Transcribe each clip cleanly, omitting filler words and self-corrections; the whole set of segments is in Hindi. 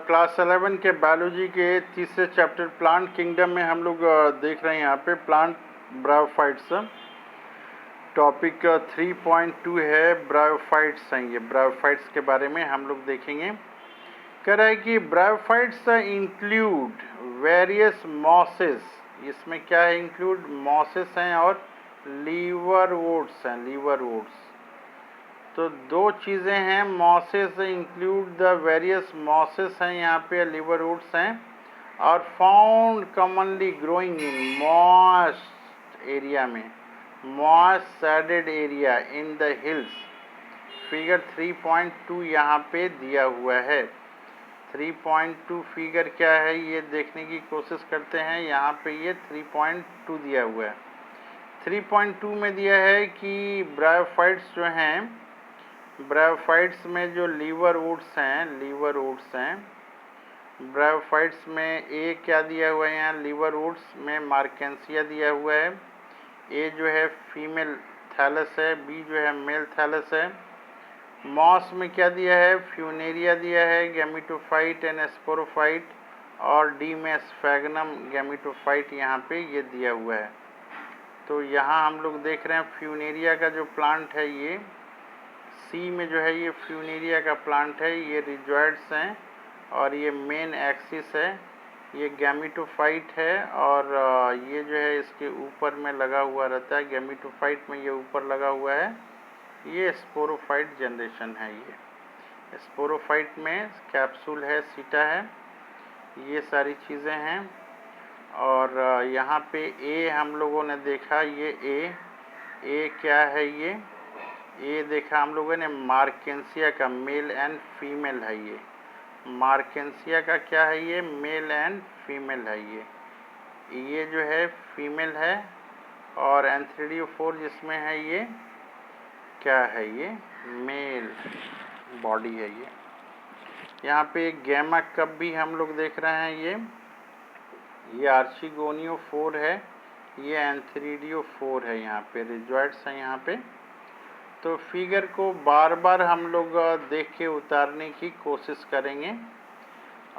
क्लास 11 के बायोलॉजी के तीसरे चैप्टर प्लांट किंगडम में हम लोग देख रहे हैं यहाँ पे प्लांट ब्रायोफाइट्स। टॉपिक 3.2 है ब्रायोफाइट्स हैं। ये ब्रायोफाइट्स के बारे में हम लोग देखेंगे। कह रहा है कि ब्रायोफाइट्स इंक्लूड वेरियस मॉसेस। इसमें क्या है? इंक्लूड मॉसेस हैं और लीवरवुड्स हैं। लीवरवुड्स तो दो चीज़ें हैं। Mosses include the various mosses हैं यहाँ पे, लीवरवुड्स हैं, और found commonly growing in moist area में, moist shaded area in the hills. Figure 3.2 यहाँ पे दिया हुआ है। 3.2 फिगर क्या है ये देखने की कोशिश करते हैं। यहाँ पे ये 3.2 दिया हुआ है। 3.2 में दिया है कि ब्रायोफाइट्स जो हैं, ब्रायोफाइट्स में जो लीवरवुड्स हैं, ब्रायोफाइट्स में ए क्या दिया हुआ है यहाँ? लीवरवुड्स में मार्केंसिया दिया हुआ है। ए जो है फीमेल थैलस है, बी जो है मेल थैलस है। मॉस में क्या दिया है? फ्यूनेरिया दिया है, गैमेटोफाइट एंड स्पोरोफाइट, और डी में स्फैगनम गैमेटोफाइट यहाँ पे ये दिया हुआ है। तो यहाँ हम लोग देख रहे हैं फ्यूनेरिया का जो प्लांट है, ये सी में जो है ये फ्यूनेरिया का प्लांट है। ये रिजॉइड्स हैं और ये मेन एक्सिस है। ये गैमेटोफाइट है और ये जो है इसके ऊपर में लगा हुआ रहता है। गैमेटोफाइट में ये ऊपर लगा हुआ है। ये स्पोरोफाइट जनरेशन है। ये स्पोरोफाइट में कैप्सूल है, सीटा है, ये सारी चीज़ें हैं। और यहाँ पे ए हम लोगों ने देखा, ये ए क्या है? ये देखा हम लोगों ने मार्केंसिया का, मेल एंड फीमेल है। ये मार्केंसिया का क्या है? ये मेल एंड फीमेल है। ये जो है फीमेल है, और एंथ्रेडियोफोर जिसमें है ये क्या है? ये मेल बॉडी है। ये यहाँ पे गैमा कप भी हम लोग देख रहे हैं। ये आर्चिगोनियोफोर है, ये एंथ्रेडियोफोर है। यहाँ पे रिजॉइड्स हैं यहाँ पे। तो फिगर को बार बार हम लोग देख के उतारने की कोशिश करेंगे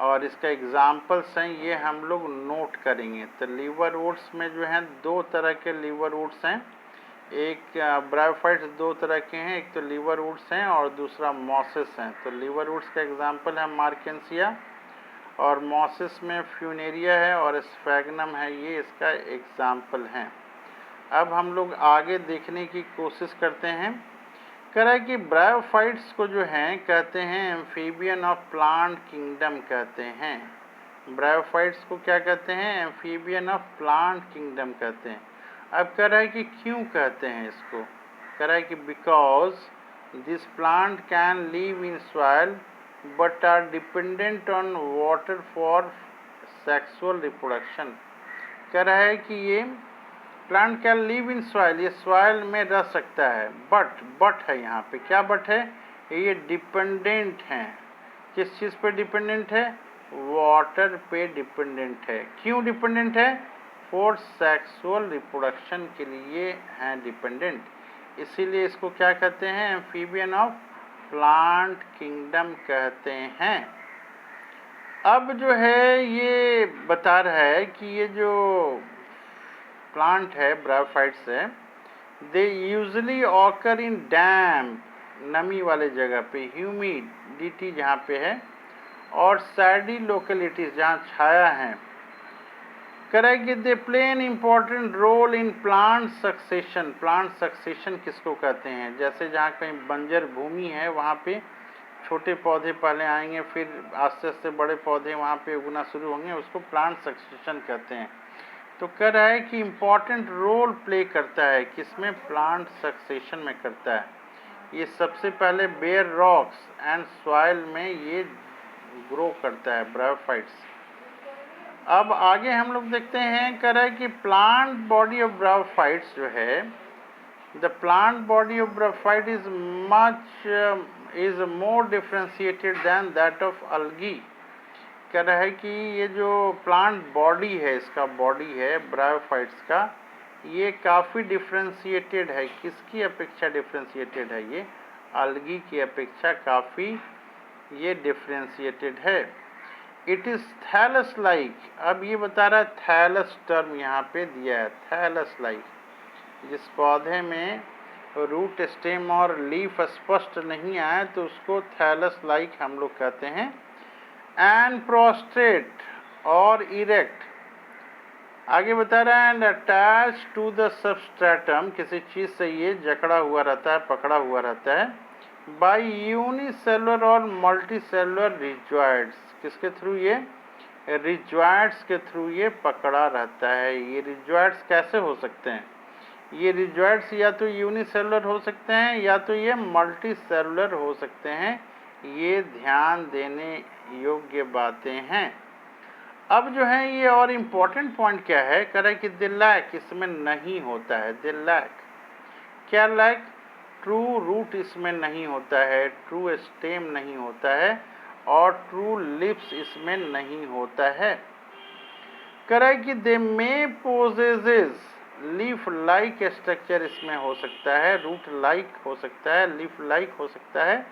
और इसका एग्जाम्पल्स हैं ये हम लोग नोट करेंगे। तो लीवरवुड्स में जो हैं दो तरह के लीवरवुड्स हैं। एक ब्रायोफाइट्स दो तरह के हैं, एक तो लीवरवुड्स हैं और दूसरा मॉसेस हैं। तो लीवरवुड्स का एग्जाम्पल है मार्केंसिया, और मॉसेस में फ्यूनेरिया है और स्फैगनम है, ये इसका एग्जाम्पल हैं। अब हम लोग आगे देखने की कोशिश करते हैं। कह रहा है कि ब्रायोफाइट्स को जो हैं कहते हैं एम्फीबियन ऑफ प्लांट किंगडम कहते हैं। ब्रायोफाइट्स को क्या कहते हैं? एम्फीबियन ऑफ प्लांट किंगडम कहते हैं। अब कह रहा है कि क्यों कहते हैं इसको? कह रहा है कि because this plant can live in soil but are dependent on water for sexual reproduction. कह रहा है कि ये plant can live in soil, ये सॉइल में रह सकता है, बट है यहाँ पे। क्या बट है? ये डिपेंडेंट हैं। किस चीज़ पे डिपेंडेंट है? वाटर पे डिपेंडेंट है। क्यों डिपेंडेंट है? फॉर सेक्सुअल रिप्रोडक्शन के लिए हैं डिपेंडेंट। इसीलिए इसको क्या कहते हैं? एम्फीबियन ऑफ प्लांट किंगडम कहते हैं। अब जो है ये बता रहा है कि ये जो प्लांट है ब्रायोफाइट्स है, दे यूजली ऑकर इन डैम्प, नमी वाले जगह पे, ह्यूमिडिटी जहाँ पे है, और सैडी लोकेलिटीज जहाँ छाया है। Correct. They play an important role in plant succession. Plant succession किसको कहते हैं? जैसे जहाँ कहीं बंजर भूमि है वहाँ पे छोटे पौधे पहले आएंगे, फिर आस्ते आस्ते बड़े पौधे वहाँ पे उगना शुरू होंगे, उसको प्लांट सक्सेशन कहते हैं। तो कह रहा है कि इम्पॉर्टेंट रोल प्ले करता है, किसमें? प्लांट सक्सेशन में करता है। ये सबसे पहले बेयर रॉक्स एंड सॉइल में ये ग्रो करता है ब्रायोफाइट्स। अब आगे हम लोग देखते हैं। कह रहा है कि प्लांट बॉडी ऑफ ब्रायोफाइट्स जो है, the plant body of bryophyte is more differentiated than that of algae. कह रहा है कि ये जो प्लांट बॉडी है, इसका बॉडी है ब्रायोफाइट्स का, ये काफ़ी डिफ्रेंशिएटेड है। किसकी अपेक्षा डिफ्रेंशिएटेड है? ये अल्गी की अपेक्षा काफ़ी ये डिफ्रेंशिएटेड है। It is thallus like. अब ये बता रहा है, थैलस टर्म यहाँ पे दिया है, थैलस लाइक। जिस पौधे में रूट, स्टेम और लीफ स्पष्ट नहीं आए तो उसको थैलस लाइक हम लोग कहते हैं। एंड प्रोस्ट्रेट और इरेक्ट, आगे बता रहा है, and attach to the substratum, किसी चीज़ से ये जकड़ा हुआ रहता है, पकड़ा हुआ रहता है, बाय यूनिसेलुलर और मल्टीसेलुलर रिजॉइड्स। किसके थ्रू? ये रिजॉइड्स के थ्रू ये पकड़ा रहता है। ये रिजॉइड्स कैसे हो सकते हैं? ये रिजॉइड्स या तो यूनिसेलुलर हो सकते हैं या तो ये मल्टीसेलुलर हो सकते हैं। ये ध्यान देने योग्य बातें हैं। अब जो है ये और इम्पोर्टेंट पॉइंट क्या है, कह रहा है कि द लैक इसमें नहीं होता है। द लैक, क्या लैक? ट्रू रूट इसमें नहीं होता है, ट्रू स्टेम नहीं होता है और ट्रू लिप्स इसमें नहीं होता है। कह रहा है कि दे मे पोजेसेस लीफ लाइक स्ट्रक्चर इसमें हो सकता है, रूट लाइक हो सकता है, लीफ लाइक हो सकता है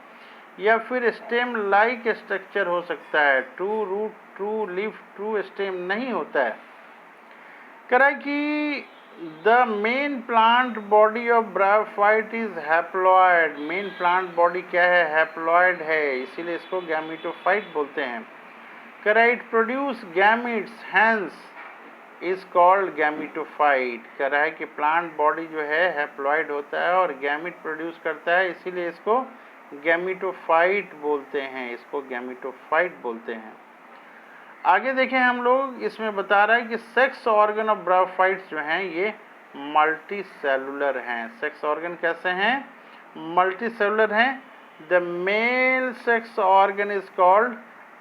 या फिर स्टेम लाइक स्ट्रक्चर हो सकता है। True root, true leaf, true stem नहीं होता है। कह रहा है कि the main plant body of bryophyte is haploid. Main plant body क्या है? हैप्लॉयड है, इसीलिए इसको गैमीटोफाइट बोलते हैं। कह रहा है it produce gametes, hence is called gametophyte. कह रहा है कि प्लांट बॉडी जो है हैप्लॉयड होता है और गैमीट प्रोड्यूस करता है, इसीलिए इसको गैमीटोफाइट बोलते हैं, इसको गैमीटोफाइट बोलते हैं। आगे देखें हम लोग, इसमें बता रहा है कि सेक्स ऑर्गन ऑफ ब्रायोफाइट्स जो हैं ये मल्टी सेलुलर हैं। सेक्स ऑर्गन कैसे हैं? मल्टी सेलुलर हैं। The male sex organ is called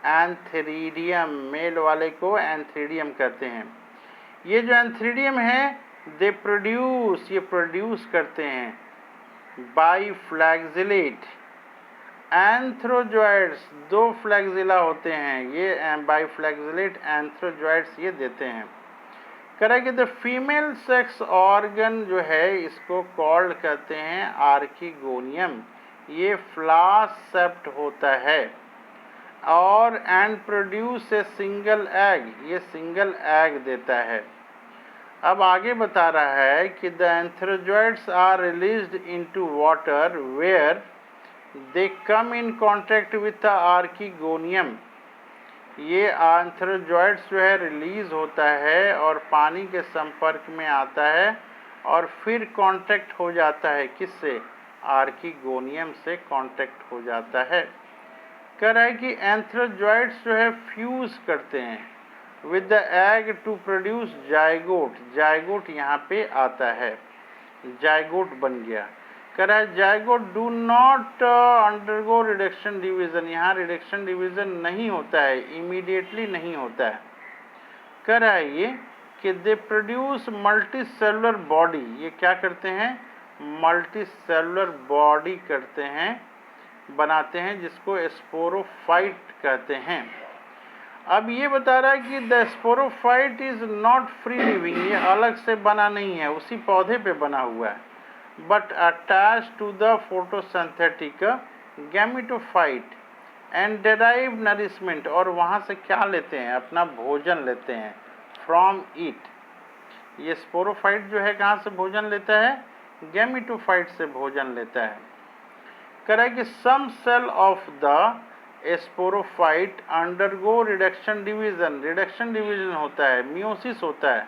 antheridium. Male वाले को एंथेरिडियम कहते हैं। ये जो एंथेरिडियम है, दे प्रोड्यूस, ये प्रोड्यूस करते हैं बाइफ्लैगजिलेट एंथ्रोजॉइड्स। दो फ्लैगजिला होते हैं, ये बाइफ्लैगजिलेट एंथ्रोजॉइड्स ये देते हैं। कह रहा है कि द फीमेल सेक्स ऑर्गन जो है इसको कॉल्ड कहते हैं आर्किगोनियम। ये फ्लास सेप्ट होता है और and produce a single egg, ये सिंगल एग देता है। अब आगे बता रहा है कि the antherozoids are released into water where they come in contact with the archegonium. ये एंथ्रोजॉइड्स जो है रिलीज होता है और पानी के संपर्क में आता है और फिर कांटेक्ट हो जाता है, किससे? आर्किगोनियम से कांटेक्ट हो जाता है। कह रहा है कि एंथ्रोजॉइड्स जो है फ्यूज करते हैं with the egg to produce zygote. Zygote यहाँ पे आता है, जाइगोट बन गया। कह रहा है zygote do not undergo reduction division. यहाँ रिडक्शन डिवीजन नहीं होता है, इमीडिएटली नहीं होता है। कह रहा है ये कि they produce multi cellular body. ये क्या करते हैं? मल्टी सेलुलर बॉडी करते हैं, बनाते हैं, जिसको स्पोरोफाइट कहते हैं। अब ये बता रहा है कि the sporophyte is not free living. ये अलग से बना नहीं है, उसी पौधे पे बना हुआ है, but attach to the photosynthetic gametophyte and derive nourishment. और वहाँ से क्या लेते हैं? अपना भोजन लेते हैं, फ्रॉम इट। ये स्पोरोफाइट जो है कहाँ से भोजन लेता है? गैमेटोफाइट से भोजन लेता है। कह रहा है कि some cell of the sporophyte undergo reduction division. Reduction division होता है, मियोसिस होता है,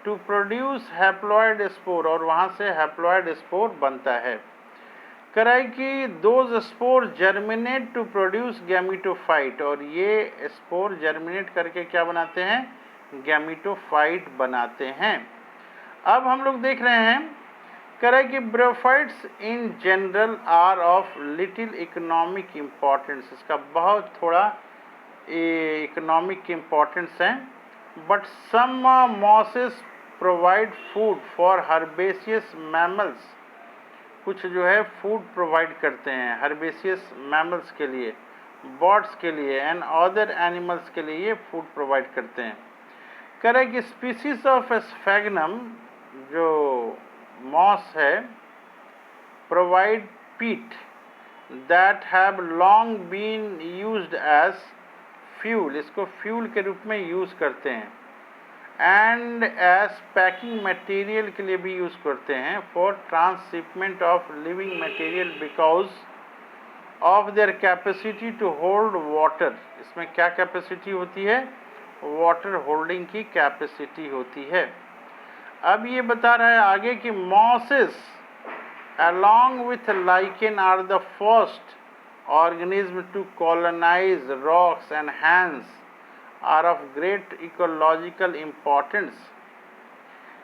टू प्रोड्यूस हैप्लॉयड स्पोर, और वहाँ से हैप्लॉयड स्पोर बनता है। कह रहा है कि those spore germinate to produce gametophyte, और ये स्पोर जर्मिनेट करके क्या बनाते हैं? गैमेटोफाइट बनाते हैं। अब हम लोग देख रहे हैं, कह रहा है कि bryophytes in general are of little economic importance. इसका बहुत थोड़ा इकोनॉमिक इम्पोर्टेंस है, but some mosses provide food for herbaceous mammals. कुछ जो है फूड प्रोवाइड करते हैं हर्बेसियस मैमल्स के लिए, बर्ड्स के लिए एंड अदर एनिमल्स के लिए ये फूड प्रोवाइड करते हैं। कह रहा है कि स्पीसीज ऑफ स्फैग्नम, जो मॉस है, provide peat that have long been used as fuel, इसको फ्यूल के रूप में यूज़ करते हैं, एंड एज पैकिंग मटेरियल के लिए भी यूज़ करते हैं, for transshipment of living material because of their capacity to hold water. इसमें क्या कैपेसिटी होती है? वाटर होल्डिंग की कैपेसिटी होती है। अब ये बता रहा है आगे कि mosses along with lichen are the first organism to colonize rocks and hence are of great ecological importance।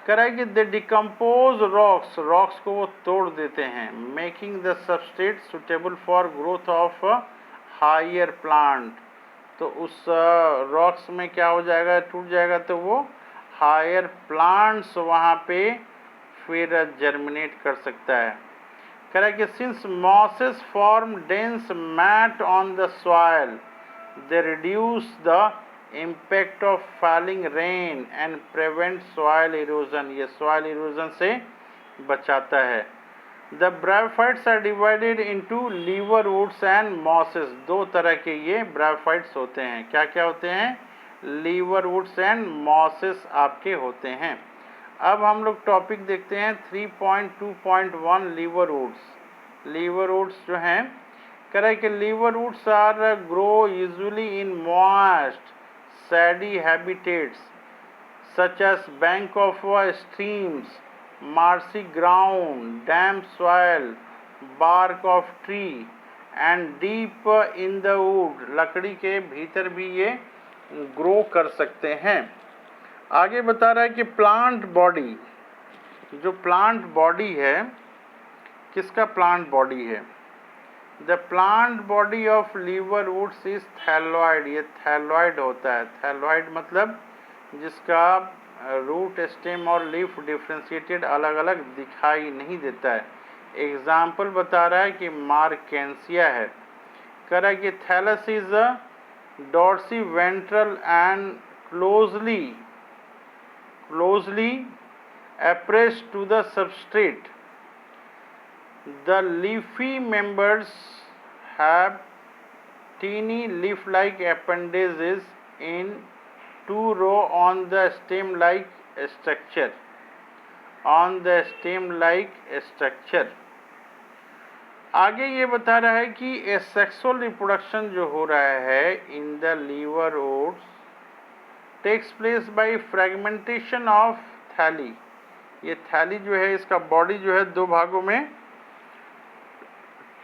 कह रहा है कि they decompose rocks, rocks को वो तोड़ देते हैं, making the substrate suitable for growth of higher plant। तो उस रॉक्स में क्या हो जाएगा? टूट जाएगा, तो वो हायर प्लांट्स वहाँ पे फिर जर्मिनेट कर सकता है। कह रहा है कि since mosses form dense mat on the soil they reduce the impact of falling rain and prevent soil erosion. ये सॉइल इरोजन से बचाता है। The bryophytes are divided into liverworts and mosses. दो तरह के ये ब्रायोफाइट्स होते हैं। क्या क्या होते हैं? लीवरवुड्स एंड मॉसेस आपके होते हैं। अब हम लोग टॉपिक देखते हैं 3.2.1 लीवरवुड्स। लीवरवुड्स जो हैं, कह रहा है कि liverworts are grow usually in moist shady habitats such as bank of streams, marshy ground, damp soil, bark of tree and deep in the wood। लकड़ी के भीतर भी ये ग्रो कर सकते हैं। आगे बता रहा है कि प्लांट बॉडी, जो प्लांट बॉडी है, किसका प्लांट बॉडी है? The plant body of liverworts is thalloid. ये थैलोइड होता है। थैलोइड मतलब जिसका रूट, स्टेम और लीफ डिफ्रेंशिएटेड अलग अलग दिखाई नहीं देता है। एग्जाम्पल बता रहा है कि मार्केंसिया है। कह रहा है कि thallus is dorsiventral and closely appressed to the substrate. The leafy members have teeny leaf-like appendages in two row on the stem-like structure। आगे ये बता रहा है कि एसेक्सुअल रिप्रोडक्शन जो हो रहा है in the liverworts takes place by fragmentation of thalli. ये थैली जो है, इसका बॉडी जो है दो भागों में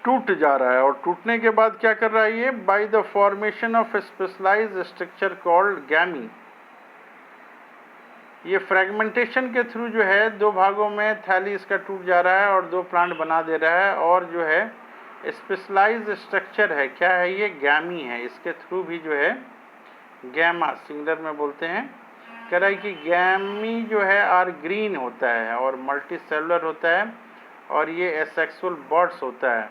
टूट जा रहा है, और टूटने के बाद क्या कर रहा है ये? By the formation of specialised structure called gemmae. ये फ्रेगमेंटेशन के थ्रू जो है दो भागों में थैली इसका टूट जा रहा है और दो प्लांट बना दे रहा है, और जो है स्पेशलाइज्ड स्ट्रक्चर है, क्या है ये? गैमी है। इसके थ्रू भी जो है गैमा सिंगुलर में बोलते हैं। कह रहा है कि गैमी जो है आर ग्रीन होता है और मल्टी सेलुलर होता है, और ये एसेक्सुअल बर्ड्स होता है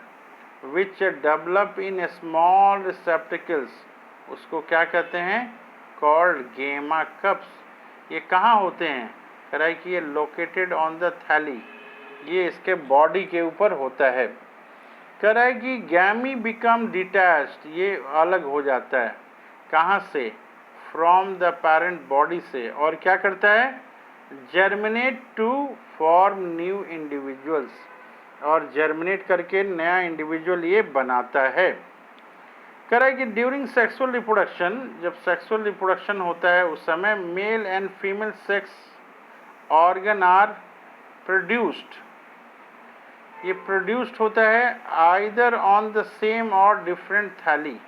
which develop in small receptacles. उसको क्या कहते हैं? कॉल्ड गेमा कप्स। ये कहाँ होते हैं? कह रहा है कि ये लोकेटेड ऑन द थैली, ये इसके बॉडी के ऊपर होता है। कह रहा है कि गैमी बिकम डिटैच्ड, ये अलग हो जाता है। कहाँ से? फ्रॉम द पेरेंट बॉडी से। और क्या करता है? Germinate to form new individuals, और जर्मिनेट करके नया इंडिविजुअल ये बनाता है। कह रहा है कि ड्यूरिंग सेक्सुअल रिप्रोडक्शन, जब सेक्सुअल रिप्रोडक्शन होता है उस समय male and female sex organ are produced. ये प्रोड्यूस्ड होता है either on the same or different thalli.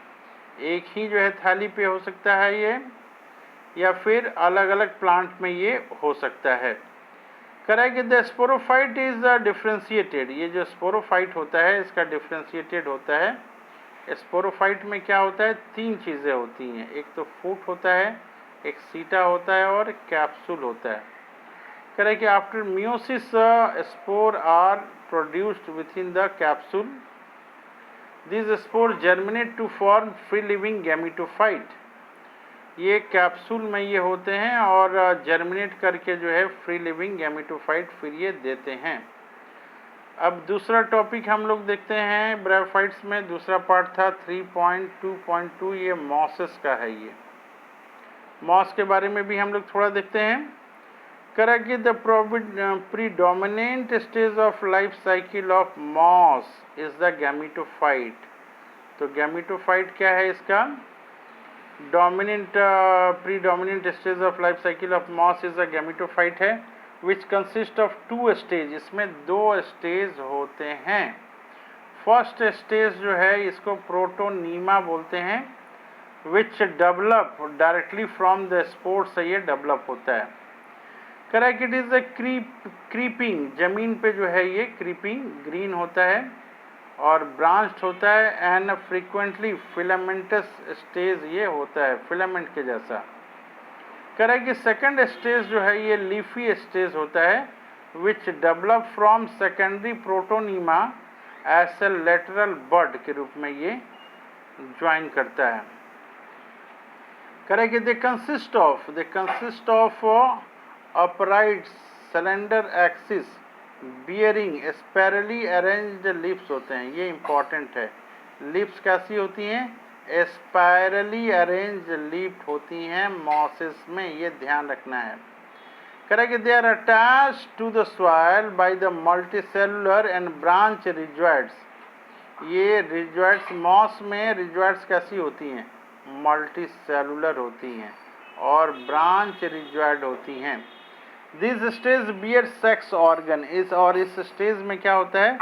एक ही जो है थैली पे हो सकता है ये, या फिर अलग अलग प्लांट में ये हो सकता है। कह रहा है कि द स्पोरोफाइट इज डिफ्रेंशिएटेड। ये जो स्पोरोफाइट होता है इसका डिफ्रेंशिएटेड होता है। स्पोरोफाइट में क्या होता है? तीन चीज़ें होती हैं। एक तो फूट होता है, एक सीटा होता है, और कैप्सूल होता है। कह रहा है कि after meiosis spore are produced within the capsule. This spore germinate to form free living gametophyte. ये कैप्सूल में ये होते हैं और जर्मिनेट करके जो है फ्री लिविंग गैमेटोफाइट फिर ये देते हैं। अब दूसरा टॉपिक हम लोग देखते हैं ब्रायोफाइट्स में, दूसरा पार्ट था 3.2.2, ये मॉसेस का है। ये मॉस के बारे में भी हम लोग थोड़ा देखते हैं। Correct, the predominant stage of life cycle of moss is the gametophyte. तो गैमेटोफाइट क्या है इसका? Predominant stage of life cycle of moss is the gametophyte है, विच कंसिस्ट ऑफ 2 स्टेज। इसमें 2 स्टेज होते हैं। फर्स्ट स्टेज जो है इसको प्रोटोनीमा बोलते हैं, which develop directly from the spore से ये डेवलप होता है। Correct, it is a creeping, जमीन पे जो है ये क्रीपिंग ग्रीन होता है और ब्रांच्ड होता है एंड फ्रीक्वेंटली फिलामेंटस स्टेज ये होता है, फिलामेंट के जैसा। करेक्ट, सेकंड स्टेज जो है ये लीफी स्टेज होता है, which develop from secondary protonema as a lateral bud के रूप में ये ज्वाइन करता है। Correct, they consist of upright cylinder axis bearing sparsely arranged leaves होते हैं। ये इंपॉर्टेंट है, लिप्स कैसी होती हैं? स्पायरली अरेंज लीफ होती हैं मॉसेस में, ये ध्यान रखना है। Correct, they are attach to the soil by the multicellular and branch rhizoids. ये रिजॉइड्स, मॉस में रिजॉइड्स कैसी होती हैं? मल्टीसेलुलर होती हैं और ब्रांच रिजॉइड होती हैं। This stage bear sex organ, इस स्टेज में क्या होता है?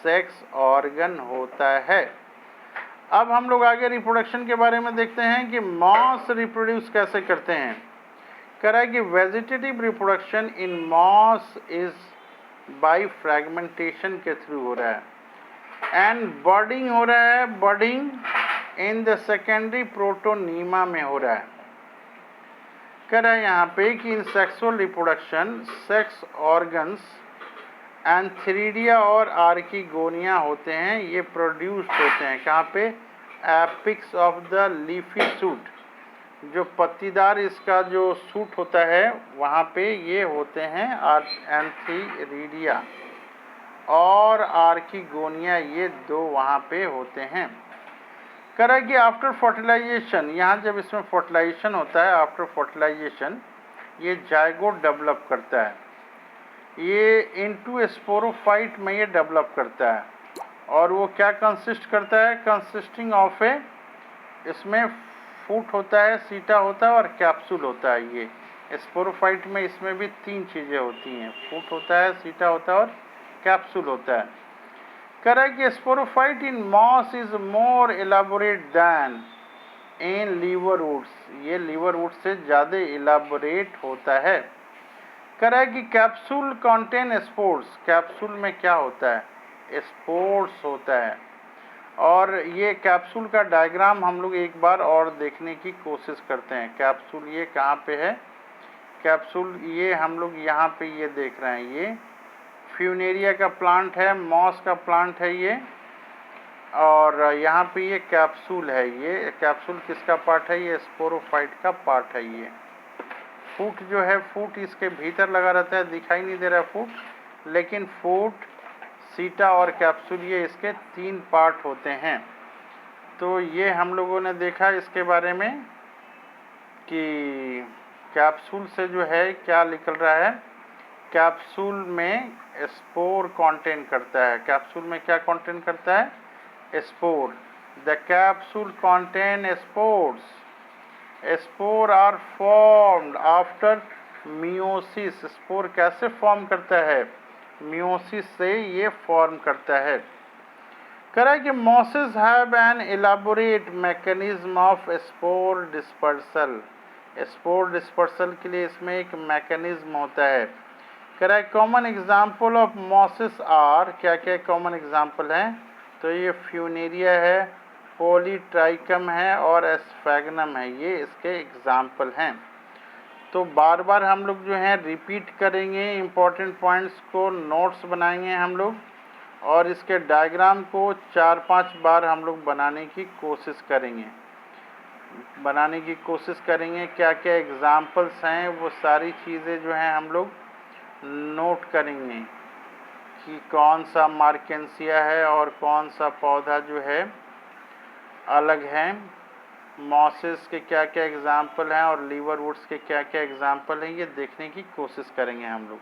सेक्स ऑर्गन होता है। अब हम लोग आगे रिप्रोडक्शन के बारे में देखते हैं कि मॉस रिप्रोड्यूस कैसे करते हैं। करा कि vegetative reproduction in moss is by fragmentation के थ्रू हो रहा है एंड बर्डिंग हो रहा है, budding in the secondary protonema में हो रहा है। करा यहाँ पे कि in sexual reproduction sex organs antheridia और आर्किगोनिया होते हैं, ये प्रोड्यूस्ड होते हैं कहाँ पे? Apex of the leafy shoot, जो पत्तीदार इसका जो सूट होता है वहाँ पे ये होते हैं एंथ्रीडिया और आर्किगोनिया, ये 2 वहाँ पे होते हैं। करा कि आफ्टर फर्टिलाइजेशन, यहाँ जब इसमें फर्टिलाइजेशन होता है, आफ्टर फर्टिलाइजेशन ये जाइगोट डेवलप करता है, ये इनटू स्पोरोफाइट में ये डेवलप करता है और वो क्या कंसिस्ट करता है? कंसिस्टिंग ऑफ ए, इसमें फूट होता है, सीटा होता है और कैप्सूल होता है। ये स्पोरोफाइट में इसमें भी 3 चीज़ें होती हैं, फूट होता है, सीटा होता है और कैप्सूल होता है। Correct, sporophyte in moss is more elaborate than in liverworts, ये लीवरवुड से ज़्यादा एलाबोरेट होता है। करेक्ट, कि कैप्सूल कंटेन स्पोर्स, कैप्सूल में क्या होता है? स्पोर्स होता है। और ये कैप्सूल का डायग्राम हम लोग एक बार और देखने की कोशिश करते हैं। कैप्सूल ये कहाँ पे है? कैप्सूल ये हम लोग यहाँ पे ये देख रहे हैं, ये फ्यूनेरिया का प्लांट है, मॉस का प्लांट है ये, और यहाँ पे ये कैप्सूल है। ये कैप्सूल किसका पार्ट है? ये स्पोरोफाइट का पार्ट है। ये फूट जो है, फूट इसके भीतर लगा रहता है, दिखाई नहीं दे रहा फूट, लेकिन फूट, सीटा और कैप्सूल ये इसके 3 पार्ट होते हैं। तो ये हम लोगों ने देखा इसके बारे में कि कैप्सूल से जो है क्या निकल रहा है? कैप्सूल में स्पोर कंटेन करता है। कैप्सूल में क्या कंटेन करता है? Spore. The capsule contain spores, spore are formed after meiosis. Spore कैसे फॉर्म करता है? मियोसिस से ये फॉर्म करता है। करा कि mosses have an elaborate mechanism of spore dispersal, spore dispersal के लिए इसमें एक मैकेनिज्म होता है। करा common example of mosses are, क्या क्या कॉमन एग्जाम्पल हैं? तो ये फ्यूनेरिया है, पॉलीट्राइकम है और एस्फैगनम है, ये इसके एग्जाम्पल हैं। तो बार बार हम लोग जो हैं रिपीट करेंगे, इम्पोर्टेंट पॉइंट्स को नोट्स बनाएंगे हम लोग और इसके डायग्राम को 4-5 बार हम लोग बनाने की कोशिश करेंगे। क्या क्या एग्जाम्पल्स हैं वो सारी चीज़ें जो हैं हम लोग नोट करेंगे कि कौन सा मार्केंसिया है और कौन सा पौधा जो है अलग है, मॉसेस के क्या क्या एग्जाम्पल हैं और लीवर वुड्स के क्या क्या एग्जाम्पल हैं, ये देखने की कोशिश करेंगे हम लोग।